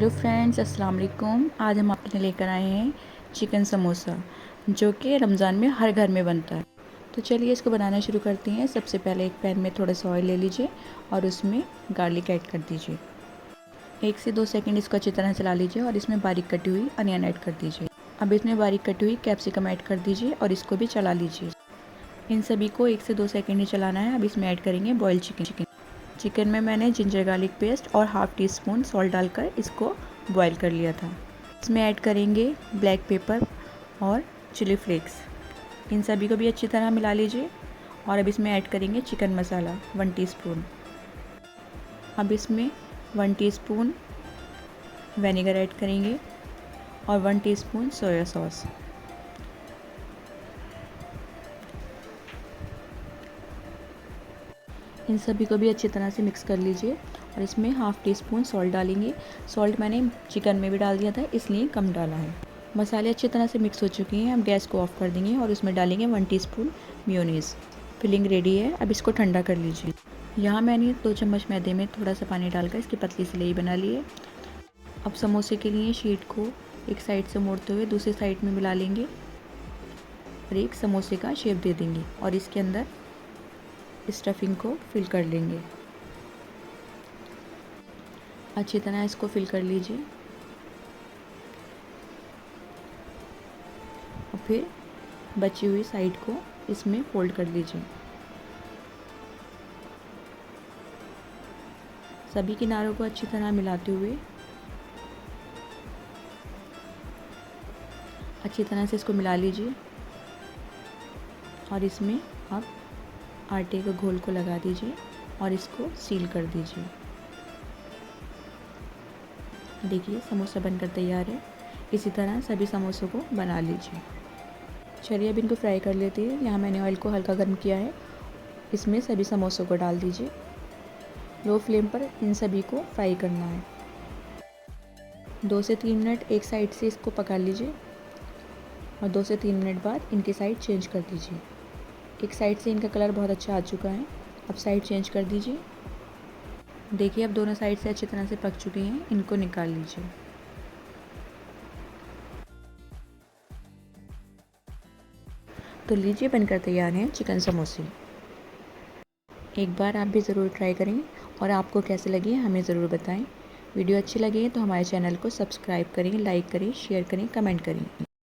Hello friends, अस्सलाम वालेकुम। आज हम आपके लिए लेकर आए हैं चिकन समोसा, जो कि रमज़ान में हर घर में बनता है। तो चलिए इसको बनाना शुरू करते हैं। सबसे पहले एक पैन में थोड़ा सा ऑयल ले लीजिए और उसमें गार्लिक ऐड कर दीजिए। 1 से 2 सेकंड इसको अच्छी तरह चला लीजिए और इसमें बारीक कटी हुई अनियन ऐड कर दीजिए। अब इसमें बारीक कटी हुई कैप्सिकम ऐड कर दीजिए और इसको भी चला लीजिए। इन सभी को 1 से 2 सेकंड ही चलाना है। अब इसमें ऐड करेंगे बॉइल्ड चिकन में मैंने जिंजर गार्लिक पेस्ट और हाफ़ टी स्पून सॉल्ट डालकर इसको बॉईल कर लिया था। इसमें ऐड करेंगे ब्लैक पेपर और चिली फ्लेक्स। इन सभी को भी अच्छी तरह मिला लीजिए और अब इसमें ऐड करेंगे चिकन मसाला 1 टीस्पून। अब इसमें 1 टीस्पून विनेगर ऐड करेंगे और 1 टीस्पून सोया सॉस। इन सभी को भी अच्छी तरह से मिक्स कर लीजिए और इसमें हाफ़ टी स्पून सॉल्ट डालेंगे। सॉल्ट मैंने चिकन में भी डाल दिया था, इसलिए कम डाला है। मसाले अच्छी तरह से मिक्स हो चुके हैं। अब गैस को ऑफ कर देंगे और उसमें डालेंगे 1 टीस्पून मेयोनीज़। फिलिंग रेडी है। अब इसको ठंडा कर लीजिए। यहाँ मैंने 2 चम्मच मैदे में थोड़ा सा पानी डालकर इसकी पतली सी लेई बना ली है। अब समोसे के लिए शीट को एक साइड से मोड़ते हुए दूसरी साइड में मिला लेंगे और एक समोसे का शेप दे देंगे और इसके अंदर स्टफिंग को फिल कर लेंगे। अच्छी तरह इसको फिल कर लीजिए और फिर बची हुई साइड को इसमें फोल्ड कर लीजिए। सभी किनारों को अच्छी तरह मिलाते हुए अच्छी तरह से इसको मिला लीजिए और इसमें आप आटे के घोल को लगा दीजिए और इसको सील कर दीजिए। देखिए समोसा बनकर तैयार है। इसी तरह सभी समोसों को बना लीजिए। चलिए अब इनको फ्राई कर लेते हैं। यहाँ मैंने ऑयल को हल्का गर्म किया है। इसमें सभी समोसों को डाल दीजिए। लो फ्लेम पर इन सभी को फ्राई करना है। 2 से 3 मिनट एक साइड से इसको पका लीजिए और 2 से 3 मिनट बाद इनकी साइड चेंज कर दीजिए। एक साइड से इनका कलर बहुत अच्छा आ चुका है। अब साइड चेंज कर दीजिए। देखिए अब दोनों साइड से अच्छी तरह से पक चुके हैं। इनको निकाल लीजिए। तो लीजिए बनकर तैयार हैं चिकन समोसे। एक बार आप भी ज़रूर ट्राई करें और आपको कैसे लगी हमें ज़रूर बताएं। वीडियो अच्छी लगी है तो हमारे चैनल को सब्सक्राइब करें, लाइक करें, शेयर करें, कमेंट करें।